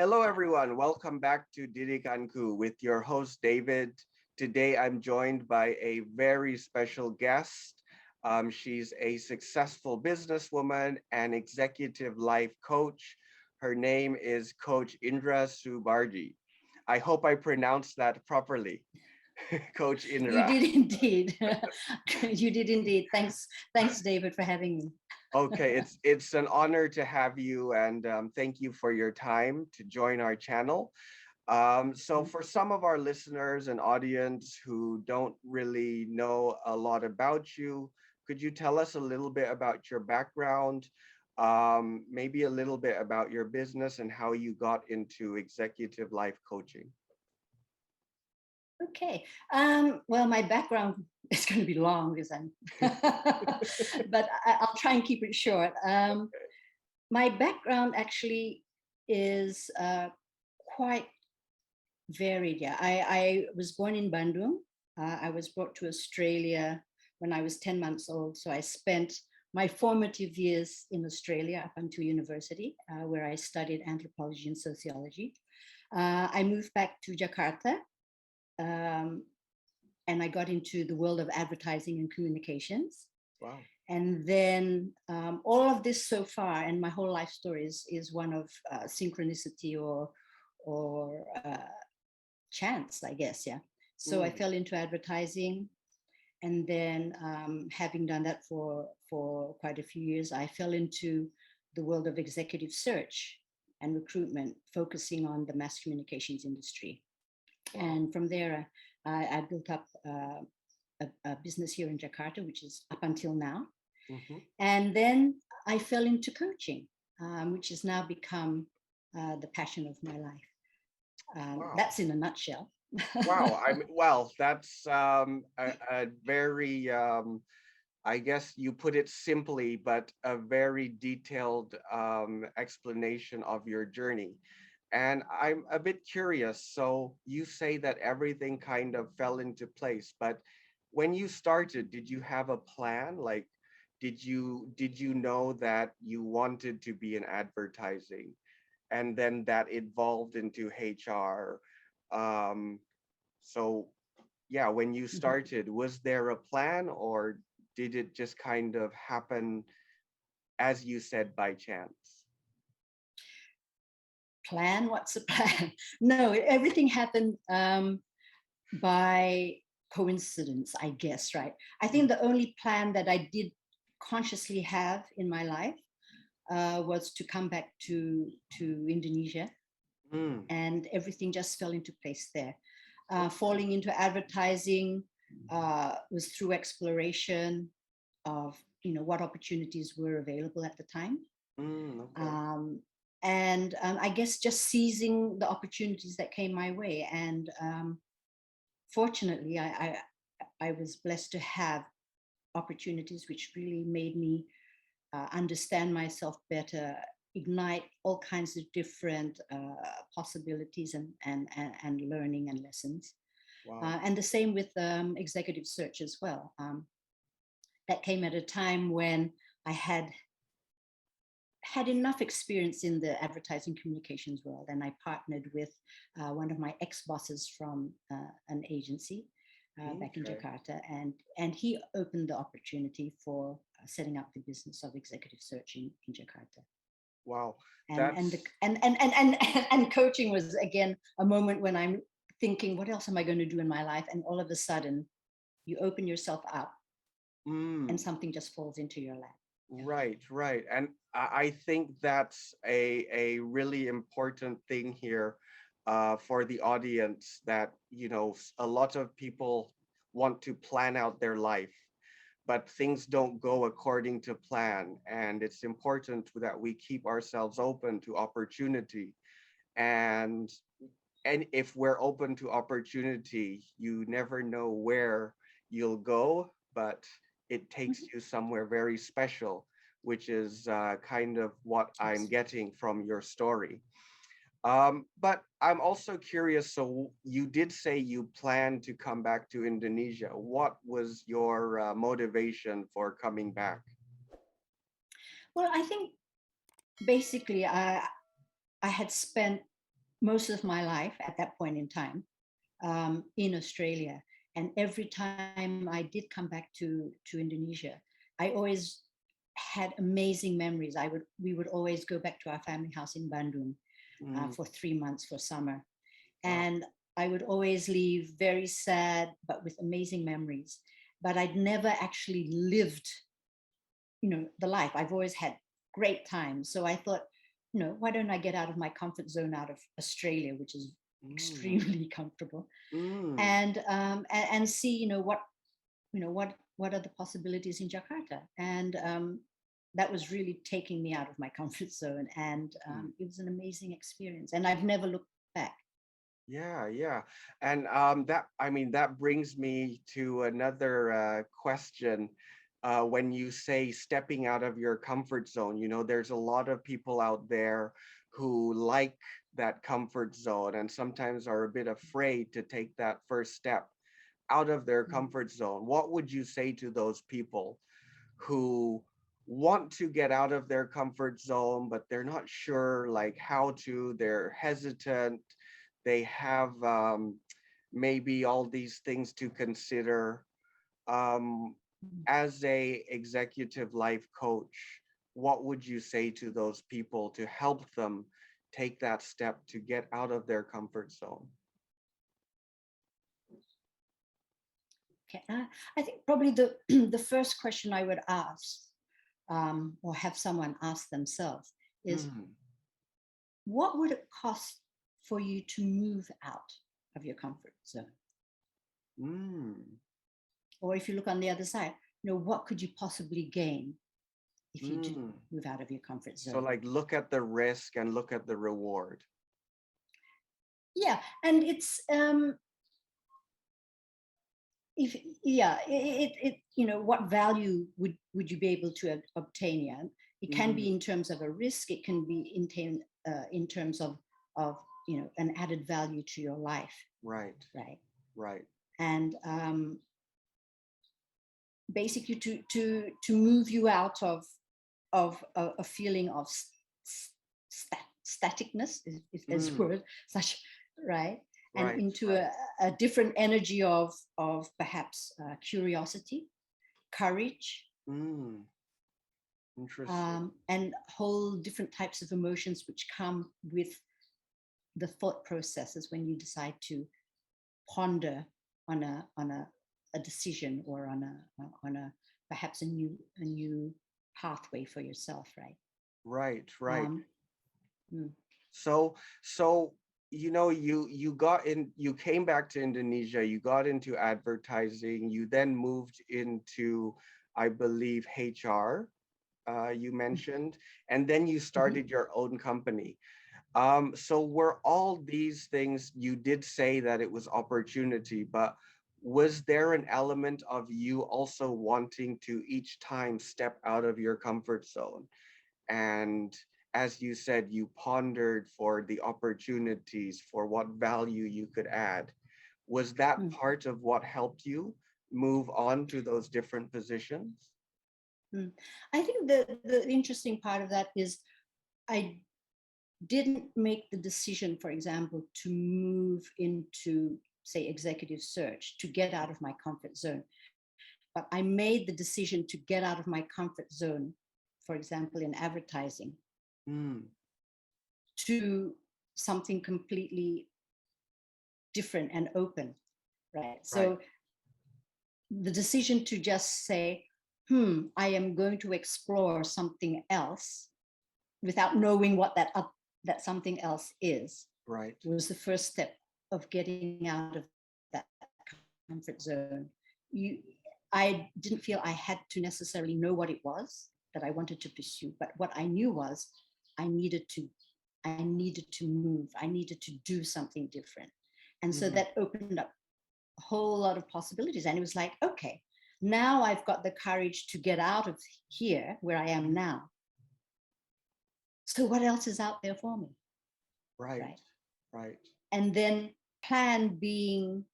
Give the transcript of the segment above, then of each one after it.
Hello, everyone. Welcome back to Didikanku with your host, David. Today, I'm joined by a very special guest. She's a successful businesswoman and executive life coach. Her name is Coach Indra Soebardi. I hope I pronounced that properly, Coach You Indra. did indeed. You did indeed. Thanks, David, for having me. Okay, it's an honor to have you, and thank you for your time to join our channel. So for some of our listeners and audience who don't really know a lot about you, could you tell us a little bit about your background, maybe a little bit about your business and how you got into executive life coaching? Okay. Well, my background is going to be long because I'm, but I'll try and keep it short. My background actually is quite varied. Yeah, I was born in Bandung. I was brought to Australia when I was 10 months old. So I spent my formative years in Australia up until university, where I studied anthropology and sociology. I moved back to Jakarta, um, and I got into the world of advertising and communications. Wow. And then all of this so far, and my whole life story is one of synchronicity or chance, I guess. Yeah. So I Mm, fell into advertising, and then having done that for quite a few years, I fell into the world of executive search and recruitment, focusing on the mass communications industry. wow. And from there, I built up a business here in Jakarta, which is up until now. Hmm. And then I fell into coaching, which has now become the passion of my life. Wow. That's in a nutshell. Wow. Well, that's a very I guess you put it simply, but a very detailed explanation of your journey. And I'm a bit curious. So you say that everything kind of fell into place, but when you started, did you have a plan? Like, did you know that you wanted to be in advertising, and then that evolved into HR? Um, so yeah, when you started, was there a plan or did it just kind of happen, as you said, by chance? Plan? What's the plan? No, everything happened by coincidence, I guess, right? I think the only plan that I did consciously have in my life was to come back to Indonesia, Mm, and everything just fell into place there. Falling into advertising was through exploration of what opportunities were available at the time, okay. um, and I guess just seizing the opportunities that came my way. And fortunately, I was blessed to have opportunities which really made me understand myself better, ignite all kinds of different possibilities and learning and lessons. Wow. And the same with executive search as well. That came at a time when I had enough experience in the advertising communications world, and I partnered with one of my ex-bosses from an agency back in Okay. Jakarta, and he opened the opportunity for setting up the business of executive search in Jakarta. Wow. And the That's and coaching was again a moment when I'm thinking, what else am I going to do in my life? And all of a sudden, you open yourself up, and mm, something just falls into your lap. Yeah. right, right. And I think that's a really important thing here for the audience, that, a lot of people want to plan out their life, but things don't go according to plan. And it's important that we keep ourselves open to opportunity. And and if we're open to opportunity, you never know where you'll go, but it takes Mhm. you somewhere very special, which is kind of what I'm Absolutely. getting from your story. But I'm also curious. So you did say you plan to come back to Indonesia. What was your motivation for coming back? Well, I think basically I had spent most of my life at that point in time in Australia. And every time I did come back to Indonesia, I always had amazing memories. We would always go back to our family house in Bandung for 3 months for summer. Wow. And I would always leave very sad, but with amazing memories. But I'd never actually lived, the life. I've always had great times. So I thought, why don't I get out of my comfort zone out of Australia, which is extremely comfortable, and see, what are the possibilities in Jakarta? And that was really taking me out of my comfort zone, and it was an amazing experience, and I've never looked back. Yeah. And that brings me to another question. When you say stepping out of your comfort zone, there's a lot of people out there who like that comfort zone and sometimes are a bit afraid to take that first step out of their comfort zone. What would you say to those people who want to get out of their comfort zone, but they're not sure like how to, they're hesitant, they have maybe all these things to consider? As a executive life coach, what would you say to those people to help them take that step to get out of their comfort zone? Okay. I think probably the the first question I would ask, or have someone ask themselves, is what would it cost for you to move out of your comfort zone? Or if you look on the other side, what could you possibly gain if you do move out of your comfort zone? So like look at the risk and look at the reward. Yeah, and it's what value would you be able to obtain? Yeah, it can be in terms of a risk. It can be in terms of an added value to your life. Right. And basically to move you out of a feeling of staticness, if there's a word such, right? And into a different energy of perhaps curiosity, courage, interesting, and whole different types of emotions which come with the thought processes when you decide to ponder on a decision, or on a perhaps a new pathway for yourself, right? Right. So you came back to Indonesia, you got into advertising, you then moved into, I believe, HR, you mentioned, and then you started your own company. So were all these things, you did say that it was opportunity, but was there an element of you also wanting to each time step out of your comfort zone? And as you said, you pondered for the opportunities, for what value you could add. Was that part of what helped you move on to those different positions? I think the interesting part of that is I didn't make the decision, for example, to move into, say, executive search, to get out of my comfort zone. But I made the decision to get out of my comfort zone, for example, in advertising, to something completely different and open, right? So the decision to just say, I am going to explore something else without knowing what that something else is, was the first step of getting out of that comfort zone. I didn't feel I had to necessarily know what it was that I wanted to pursue, but what I knew was I needed to move. I needed to do something different. And so that opened up a whole lot of possibilities. And it was like, okay, now I've got the courage to get out of here where I am now. So what else is out there for me? Right. And then plan being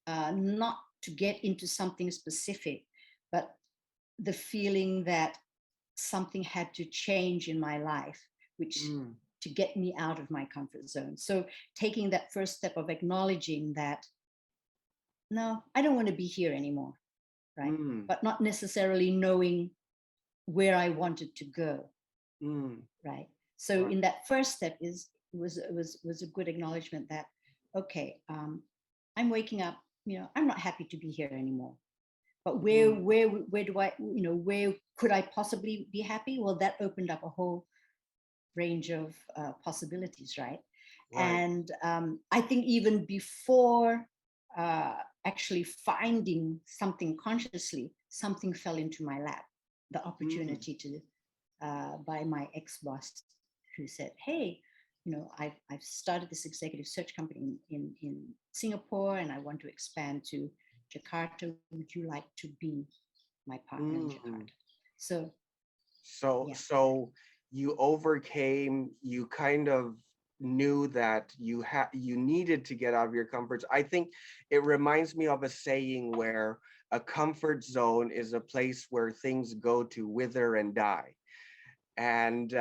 not to get into something specific, but the feeling that something had to change in my life, which to get me out of my comfort zone. So taking that first step of acknowledging that, no, I don't want to be here anymore, right? But not necessarily knowing where I wanted to go, right? So in that first step was a good acknowledgement that, okay, I'm waking up, I'm not happy to be here anymore. But where do I, where could I possibly be happy? Well, that opened up a whole range of possibilities, right? And I think even before actually finding something consciously, something fell into my lap, the opportunity to, by my ex-boss, who said, hey, I've started this executive search company in Singapore, and I want to expand to Jakarta. Would you like to be my partner in Jakarta? So you overcame, you kind of knew that you needed to get out of your comfort zone. I think it reminds me of a saying where a comfort zone is a place where things go to wither and die. And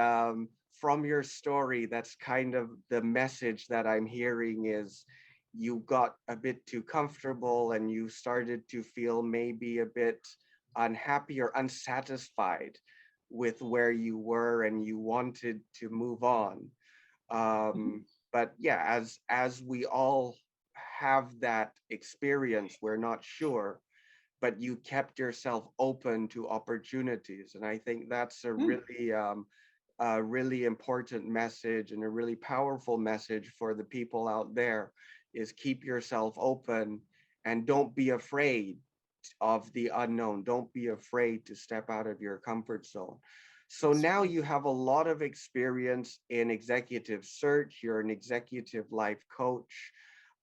from your story, that's kind of the message that I'm hearing is you got a bit too comfortable and you started to feel maybe a bit unhappy or unsatisfied with where you were and you wanted to move on. But yeah, as we all have that experience, we're not sure, but you kept yourself open to opportunities. And I think that's a really important message and a really powerful message for the people out there is keep yourself open and don't be afraid of the unknown. Don't be afraid to step out of your comfort zone. So now you have a lot of experience in executive search. You're an executive life coach.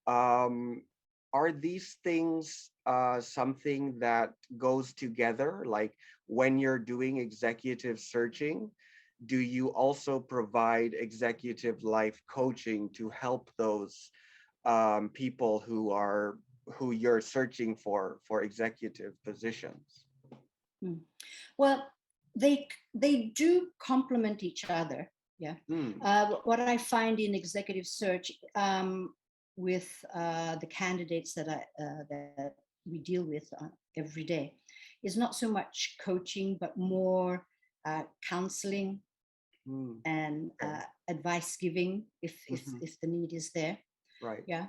Are these things something that goes together? Like when you're doing executive searching, do you also provide executive life coaching to help those people who you're searching for executive positions? Well, they do complement each other. Yeah. What I find in executive search with the candidates that we deal with every day is not so much coaching, but more counseling and advice giving if the need is there. Right. Yeah.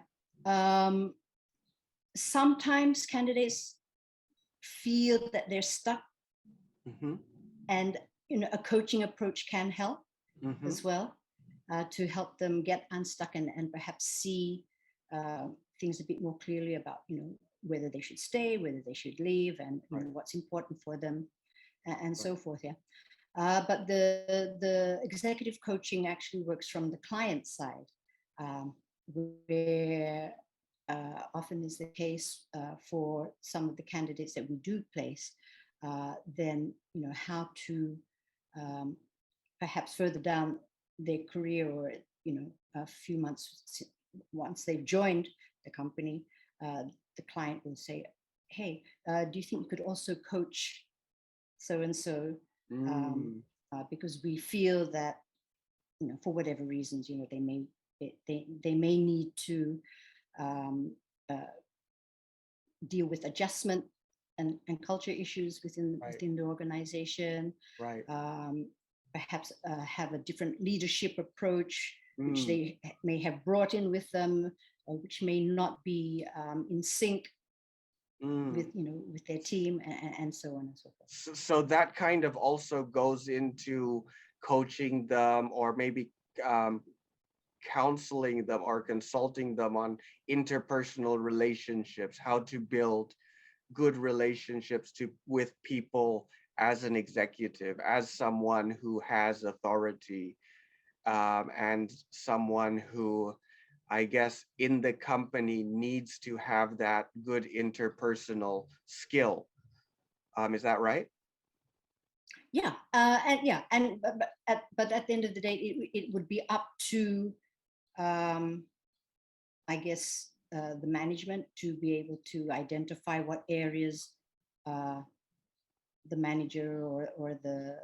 Sometimes candidates feel that they're stuck, and a coaching approach can help as well to help them get unstuck and perhaps see things a bit more clearly about whether they should stay, whether they should leave, and what's important for them, and so forth. Yeah. But the executive coaching actually works from the client side, where often is the case for some of the candidates that we do place, then how to perhaps further down their career, or a few months once they've joined the company, the client will say, hey, do you think you could also coach so and so, because we feel that for whatever reasons they may need to deal with adjustment and culture issues within the organization, perhaps have a different leadership approach which they may have brought in with them, or which may not be in sync with with their team, and so on and so forth. So that kind of also goes into coaching them, or maybe counseling them or consulting them on interpersonal relationships, how to build good relationships with people as an executive, as someone who has authority, and someone who, I guess, in the company needs to have that good interpersonal skill. Is that right? Yeah, but at the end of the day, it would be up to, I guess, the management to be able to identify what areas the manager or the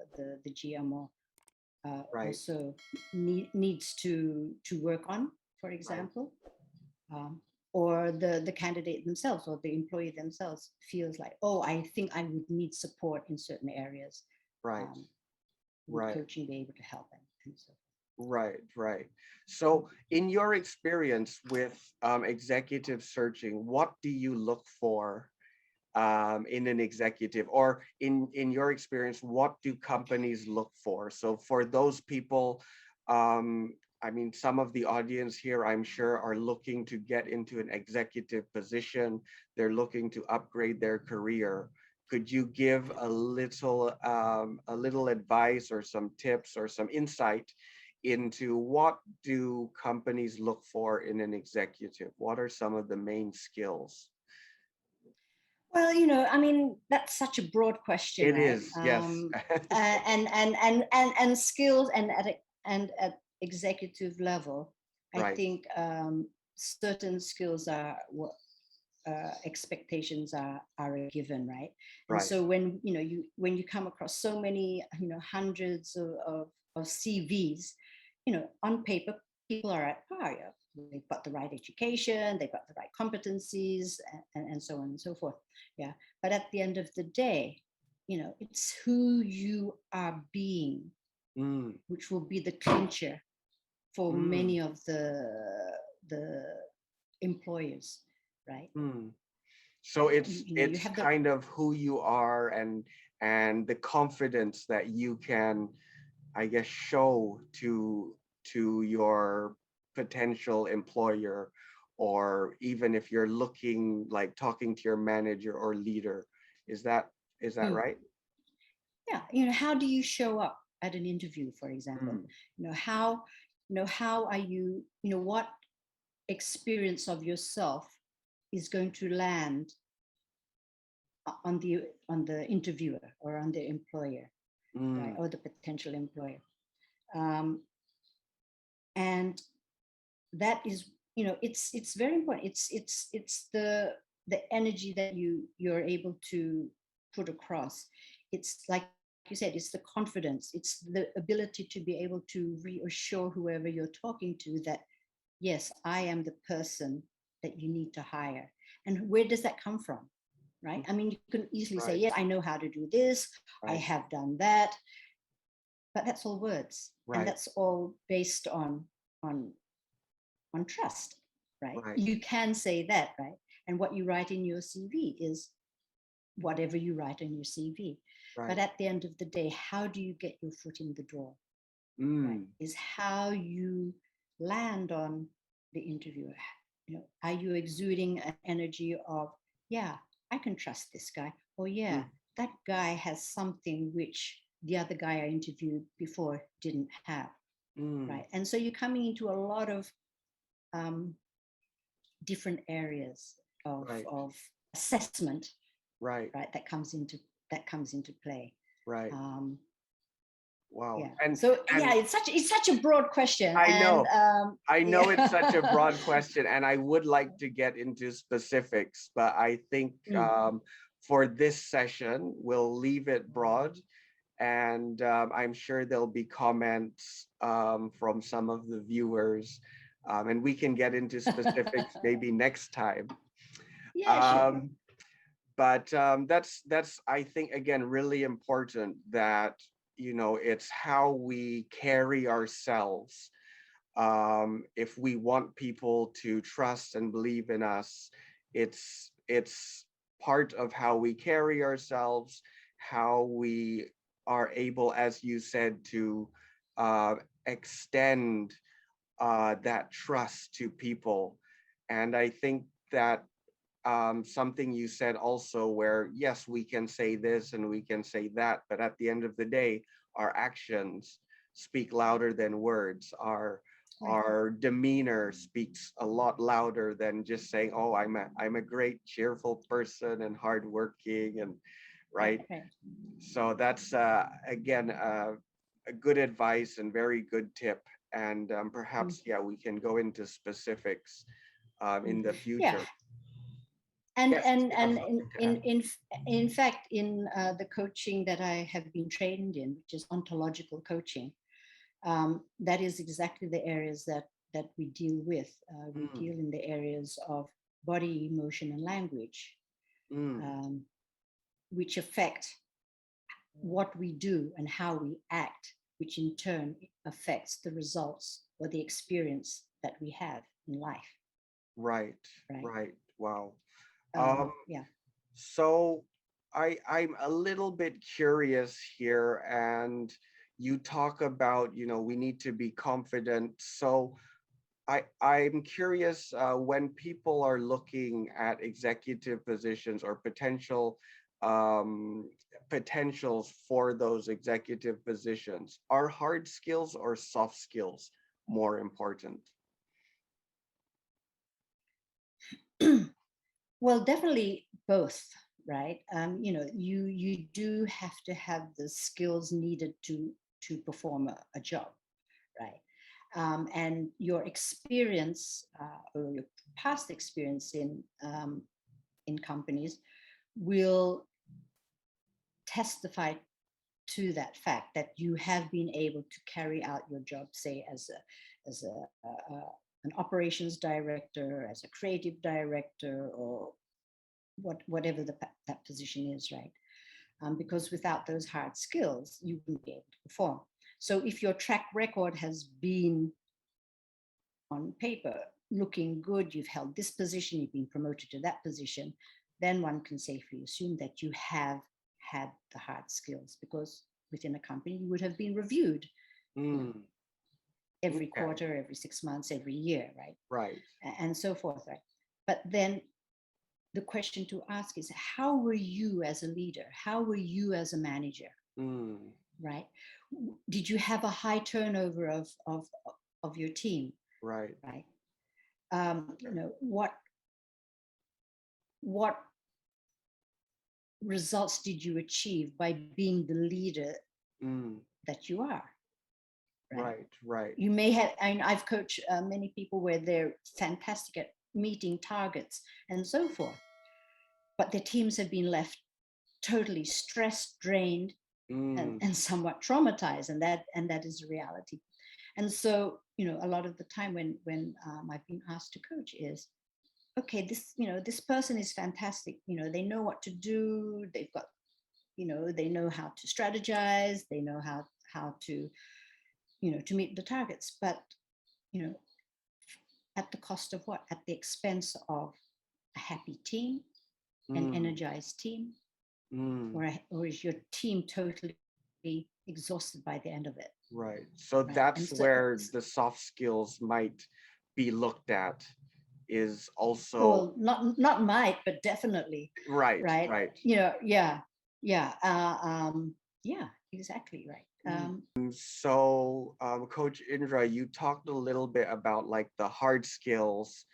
GM Right. also needs to work on, for Right. example, or the candidate themselves or the employee themselves feels like, oh, I think I would need support in certain areas. Right. Um, would Right. coaching be able to help them? And so, Right, right. So, in your experience with executive searching, what do you look for in an executive, or in your experience, what do companies look for? So, for those people, I mean, some of the audience here, I'm sure, are looking to get into an executive position. They're looking to upgrade their career. Could you give a little advice or some tips or some insight into what do companies look for in an executive? What are some of the main skills? well, I mean, that's such a broad question, It right? is, yes. And skills, and at executive level, I Right, think certain skills are what expectations are a given, right? And right, so when you come across so many hundreds of CVs, on paper people are at par. Yeah. They've got the right education, they've got the right competencies, and so on and so forth. Yeah, but at the end of the day, it's who you are being, mm, which will be the clincher for mm, many of the employers, right? mm. So it's You it's have the kind of who you are, and the confidence that you can, I guess, show to your potential employer, or even if you're looking like talking to your manager or leader. Is that mm, right? yeah, how do you show up at an interview, for example? Mm, How how are you, what experience of yourself is going to land on the interviewer or on the employer, right, mm, or the potential employer. um, and that is, it's very important. It's the energy that you're able to put across. It's like you said, it's the confidence, it's the ability to be able to reassure whoever you're talking to that, yes, I am the person that you need to hire. And where does that come from, right? mm, I mean, you can easily say, right, yes, I know how to do this, I right, have done that, but that's all words, and right, that's all based on on trust, right? right, You can say that, right? And what you write in your CV is whatever you write in your CV. But right. at the end of the day, how do you get your foot in the door, right? Mm, Is how you land on the interviewer. Are you exuding an energy of, yeah, I can trust this guy, or yeah, mm, that guy has something which the other guy I interviewed before didn't have, mm, right? And so you're coming into a lot of um, different areas right, of assessment, right, right? That comes into play. right. Um, Wow. yeah. And So and yeah, it's such a broad question, I and know, I know it's such a yeah. broad question, and I would like to get into specifics, but I think Mm. for this session, we'll leave it broad, and I'm sure there'll be comments from some of the viewers, and we can get into specifics maybe next time. Yeah, sure. Um, but that's I think again really important that it's how we carry ourselves. If we want people to trust and believe in us, it's part of how we carry ourselves, how we are able, as you said, to uh, extend that trust to people. And I think that something you said also, where yes, we can say this and we can say that, but at the end of the day, our actions speak louder than words. Our Right. our demeanor speaks a lot louder than just saying, oh, I'm a great cheerful person and hardworking, and Right. right. Right. So that's again a good advice and very good tip, and Mm. perhaps yeah, we can go into specifics Mm. in the Yeah. future. And Yes, and you have and something to add. in fact, in the coaching that I have been trained in, which is ontological coaching, That is exactly the areas that we deal with. We Mm, deal in the areas of body, emotion, and language, mm, um, which affect what we do and how we act, which in turn affects the results or the experience that we have in life, right, right? right. Wow. Um, Yeah. so I'm a little bit curious here, and you talk about, we need to be confident. So I'm curious, when people are looking at executive positions or um, potentials for those executive positions, are hard skills or soft skills more important? Well, definitely both, right? You do have to have the skills needed to perform a job, right? And your experience or your past experience in companies will testify to that fact that you have been able to carry out your job, say as an operations director, as a creative director, or whatever that position is, right? Because without those hard skills, you wouldn't be able to perform. So if your track record has been on paper looking good, you've held this position, you've been promoted to that position, then one can safely assume that you have had the hard skills, because within a company you would have been reviewed, you know, Mm, every okay, quarter, every 6 months, every year, right? right. And so forth, right? But then the question to ask is, how were you as a leader? How were you as a manager, Mm, right? Did you have a high turnover of your team, right. right? What results did you achieve by being the leader Mm, that you are, right? right, right. You may have, and I've coached many people where they're fantastic at meeting targets and so forth, but their teams have been left totally stressed, drained, Mm, and somewhat traumatized, and that is a reality. And so, a lot of the time when I've been asked to coach is, okay, this person is fantastic. They know what to do. They've got, they know how to strategize. They know how to meet the targets. But you know, at the cost of what? At the expense of a happy team, an mm, energized team, mm. or is your team totally exhausted by the end of it, Right. So right? And that's so, where the soft skills might be looked at, is also well, not might, but definitely, right, right? right. Yeah, yeah, yeah, exactly right. Mm. So, Coach Indra, you talked a little bit about like the hard skills,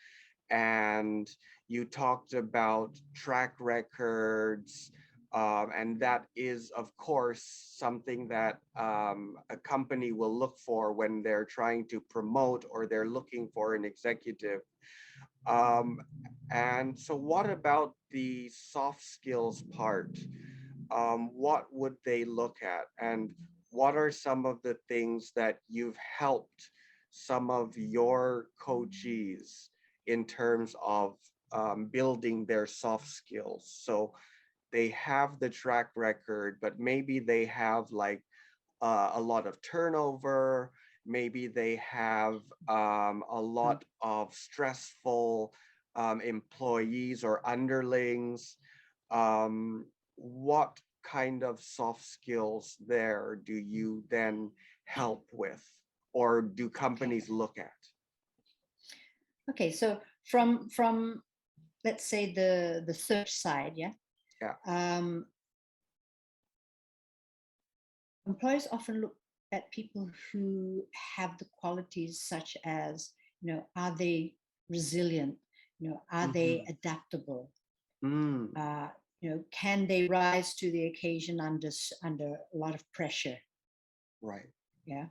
and you talked about track records, and that is, of course, something that a company will look for when they're trying to promote or they're looking for an executive. Um, and so, what about the soft skills part? What would they look at? And what are some of the things that you've helped some of your coachees in terms of building their soft skills? So they have the track record, but maybe they have like a lot of turnover. Maybe they have a lot of stressful employees or underlings. What kind of soft skills there do you then help with, or do Okay, companies look at? okay. So from let's say the search side, yeah. Yeah. Um, Employers often look at people who have the qualities such as, are they resilient? Are they Hmm. adaptable? Mm, Can they rise to the occasion under a lot of pressure? right. Yeah.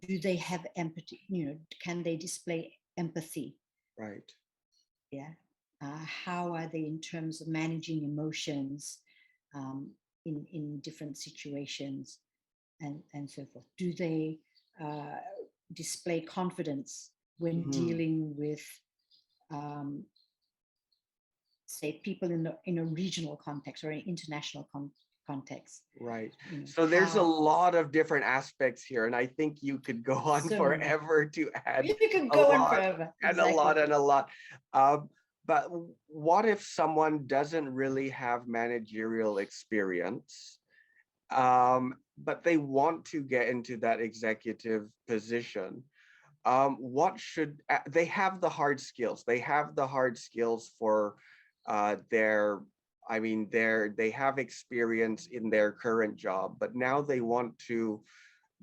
Do they have empathy? Can they display empathy? Right. Yeah. How are they in terms of managing emotions um, in different situations, and so forth? Do they display confidence when Mm, dealing with, say, people in a regional context or an international context. right. You know, So there's a how lot of different aspects here, and I think you could go on so many. forever to add You could a go on lot forever. and a Exactly. lot and a lot. Um, but what if someone doesn't really have managerial experience, but they want to get into that executive position? What should they have the hard skills? They have the hard skills for their, I mean, they have experience in their current job, but now they want to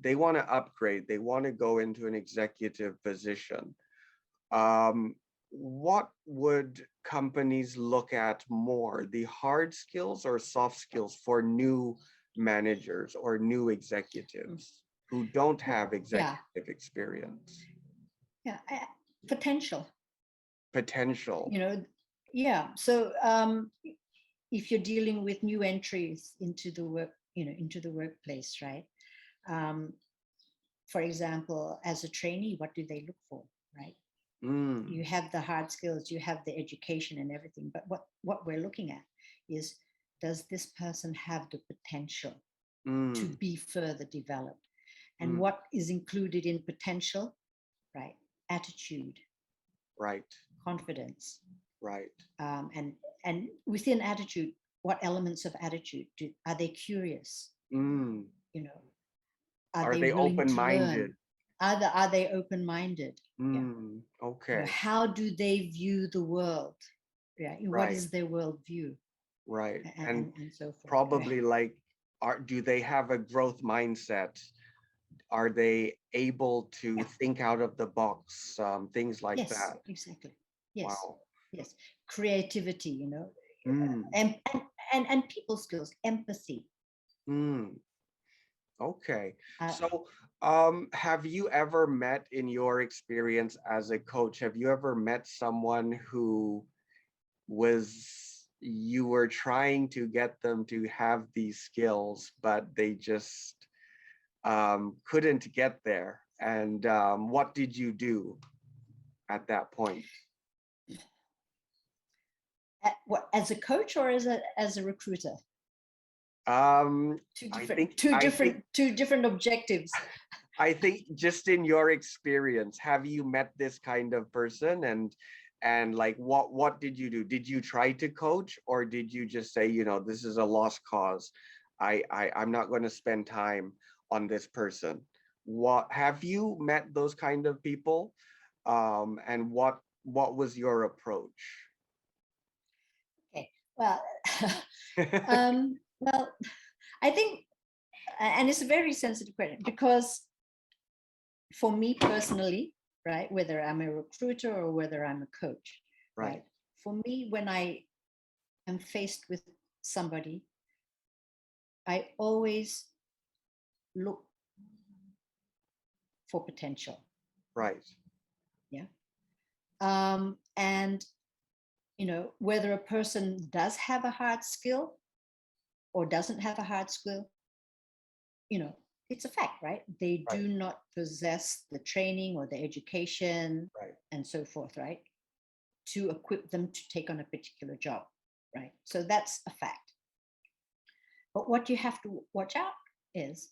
upgrade. They want to go into an executive position. What would companies look at more, the hard skills or soft skills for new managers or new executives who don't have Yeah, executive experience? yeah. Potential. Potential. You know, yeah. So if you're dealing with new entries into the work, you know, into the workplace, right? Um, for example, as a trainee, what do they look for, right? Mm, You have the hard skills, you have the education and everything, but what we're looking at is, does this person have the potential to mm, be further developed? And mm, what is included in potential, right? Attitude, right, confidence, right. and within attitude, what elements of attitude are they curious? Mm. You know, are Are they they willing to open-minded? learn? Are they open-minded? Yeah. Mm, You know, okay, how do they view the world? Yeah. What right, is their worldview? right. And, And and, and so forth. Yeah. probably like, do they have a growth mindset? Are they able to Yeah. think out of the box? Things like Yes, that. exactly. Yes. Wow. Yes. Creativity, you know, Mm, and people skills, empathy. mm, okay. Uh, So, have you ever met in your experience as a coach, have you ever met someone who you were trying to get them to have these skills, but they just couldn't get there? And what did you do at that point? what, as a coach or as a recruiter? Um, Two I different, think two I think different, two different objectives. I think just in your experience, have you met this kind of person? And like what did you do? Did you try to coach, or did you just say, this is a lost cause? I'm not going to spend time on this person. What have you met those kind of people? And what was your approach? Okay. Well, well, I think, and it's a very sensitive question because for me personally, right, whether I'm a recruiter or whether I'm a coach, Right, right, for me, when I am faced with somebody, I always look for potential. right, Yeah. And, you know, whether a person does have a hard skill or doesn't have a hard skill, you know, it's a fact, right? They right, do not possess the training or the education right. and so forth, right? To equip them to take on a particular job, right? So that's a fact. But what you have to watch out is,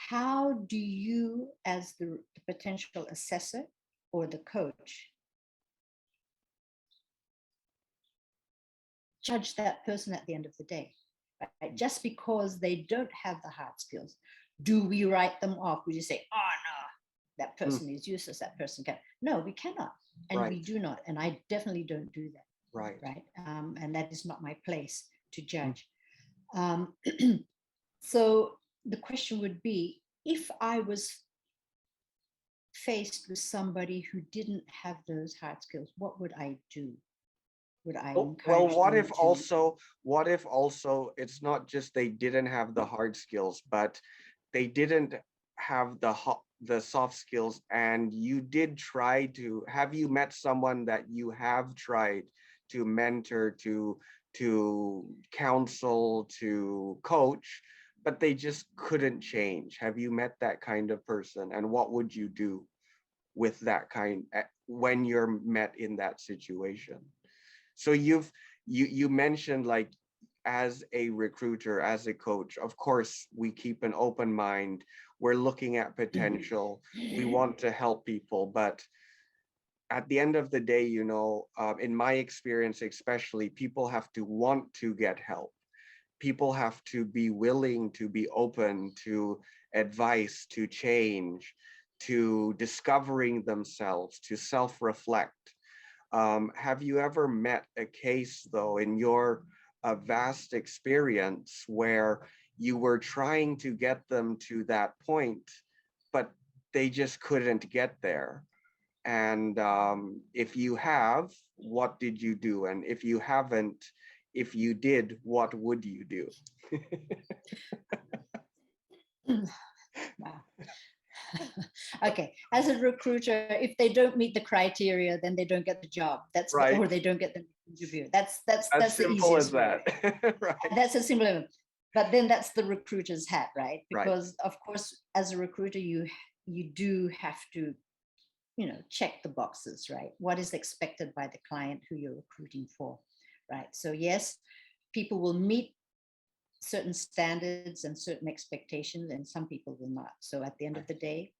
how do you, as the potential assessor or the coach, judge that person at the end of the day? Right? Just because they don't have the hard skills, do we write them off? We just say, oh no, that Mm, person is useless, that person can. No, we cannot. And we right, do not. And I definitely don't do that. right. Right. And that is not my place to Mm, judge. Um, so the question would be, if I was faced with somebody who didn't have those hard skills, what would I do? Would I well, encourage them to? what if also it's not just they didn't have the hard skills, but they didn't have the soft skills, and you did try to, have you met someone that you have tried to mentor, to counsel, to coach, but they just couldn't change. Have you met that kind of person? And what would you do with that kind when you're met in that situation? So you mentioned, like, as a recruiter, as a coach, of course, we keep an open mind. We're looking at potential. We want to help people, but at the end of the day, in my experience, especially, people have to want to get help. People have to be willing to be open to advice, to change, to discovering themselves, to self-reflect. Have you ever met a case, though, in your vast experience where you were trying to get them to that point, but they just couldn't get there? And if you have, what did you do? And if you haven't, if you did, what would you do? Wow. Okay, as a recruiter, if they don't meet the criteria, then they don't get the job. Right. Or they don't get the interview. That's As the simple as easiest way. that. Right. That's a simple. But then that's the recruiter's hat, right? Right. Because of course, as a recruiter, you do have to, check the boxes, right? What is expected by the client who you're recruiting for, right? So yes, people will meet certain standards and certain expectations, and some people will not. So at the end of the day,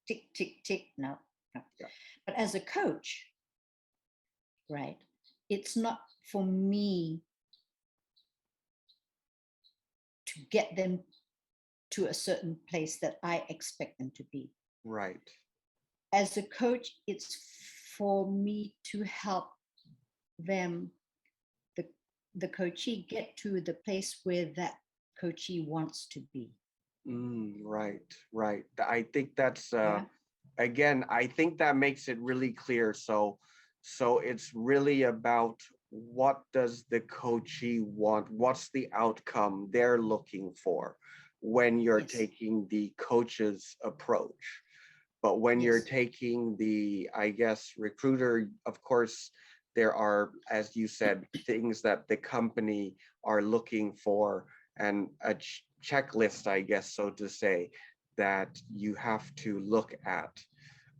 tick, tick, tick, no. Yeah. But as a coach, right, it's not for me to get them to a certain place that I expect them to be. Right. As a coach, it's for me to help them, the coachee, get to the place where that coachee wants to be. Right. I think that's Yeah. again, I think that makes it really clear. So it's really about, what does the coachee want? What's the outcome they're looking for when you're Yes. taking the coach's approach? But when you're Yes. taking the, I guess, recruiter, of course, there are, as you said, things that the company are looking for, and a checklist, I guess, so to say, that you have to look at.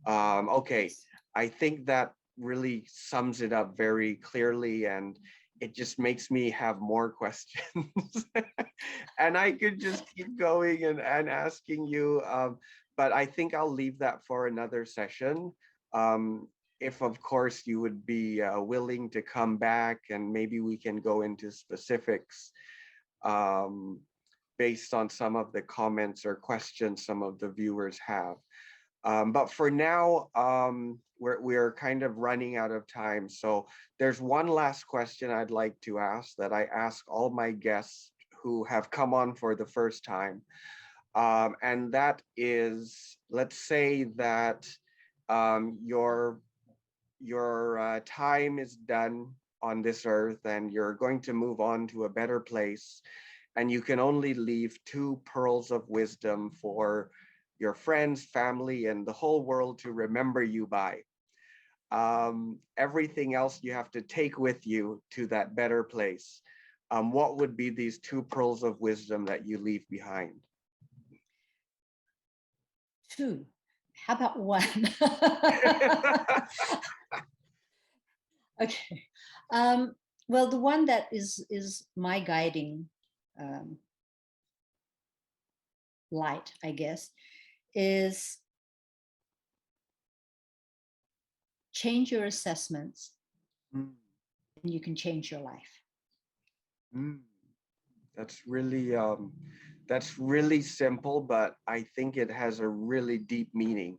Okay, Yes. I think that really sums it up very clearly, and it just makes me have more questions. And I could just keep going and asking you, but I think I'll leave that for another session. If, of course, you would be willing to come back, and maybe we can go into specifics um, based on some of the comments or questions some of the viewers have. But for now, we're kind of running out of time. So there's one last question I'd like to ask, that I ask all my guests who have come on for the first time. And that is, let's say that your time is done on this earth, and you're going to move on to a better place, and you can only leave 2 pearls of wisdom for your friends, family, and the whole world to remember you by. Everything else you have to take with you to that better place. What would be these 2 pearls of wisdom that you leave behind? 2. How about 1? Okay. Well, the one that is my guiding light, I guess, is change your assessments, Mm, and you can change your life. mm. That's really simple, but I think it has a really deep meaning.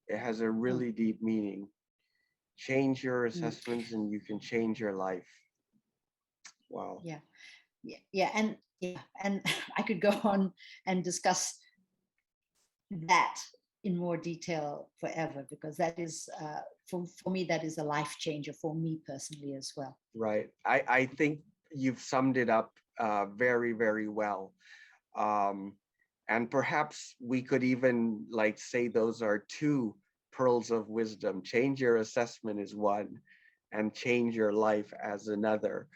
It has a really deep meaning. Change your assessments and you can change your life. Wow. Yeah. And I could go on and discuss that in more detail forever, because that is for me, that is a life changer for me personally as well. Right. I think you've summed it up very, very well. And perhaps we could even say those are 2 pearls of wisdom. Change your assessment is 1, and change your life as another.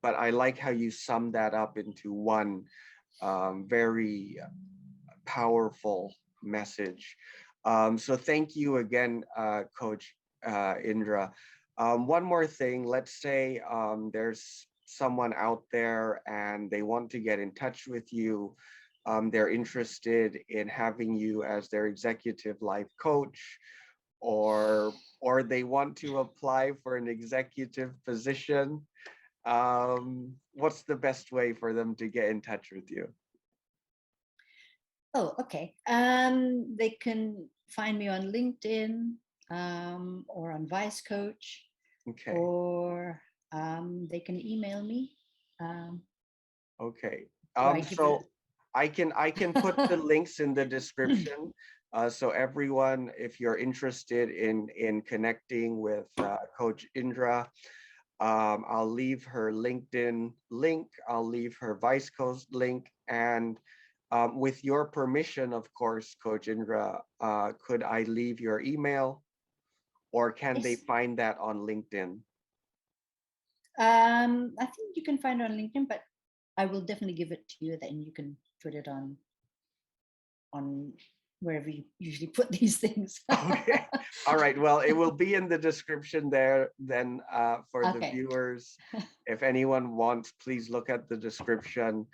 but I like how you sum that up into one very powerful message. So thank you again, Coach Indra. One more thing, let's say there's someone out there and they want to get in touch with you. They're interested in having you as their executive life coach, or they want to apply for an executive position. What's the best way for them to get in touch with you? Oh, okay. They can find me on LinkedIn, or on Vice Coach, Okay. or they can email me. Okay. Or I give So I can put the links in the description. So everyone, if you're interested in connecting with Coach Indra, I'll leave her LinkedIn link. I'll leave her Vice Coach link, and with your permission, of course, Coach Indra, could I leave your email, or can they Yes. find that on LinkedIn? I think you can find it on LinkedIn, but I will definitely give it to you. Then you can put it on wherever you usually put these things. Okay. All right. Well, it will be in the description there then for the Okay. viewers. If anyone wants, please look at the description.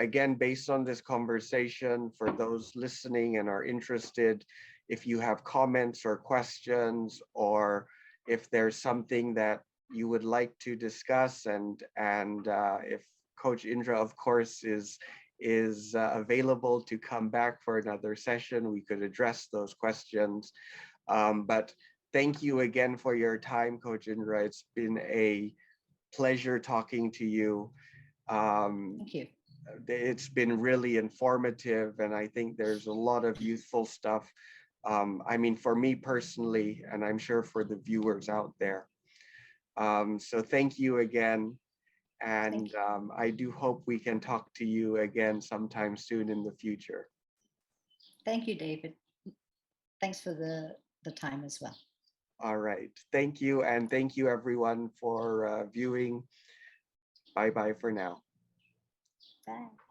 Again, based on this conversation, for those listening and are interested, if you have comments or questions, or if there's something that you would like to discuss, and if Coach Indra, of course, is available to come back for another session, we could address those questions. But thank you again for your time, Coach Indra. It's been a pleasure talking to you. Thank you. It's been really informative, and I think there's a lot of useful stuff. I mean, for me personally, and I'm sure for the viewers out there. So thank you again. And I do hope we can talk to you again sometime soon in the future. Thank you, David. Thanks for the time as well. All right. Thank you. And thank you, everyone, for viewing. Bye-bye for now. Bye.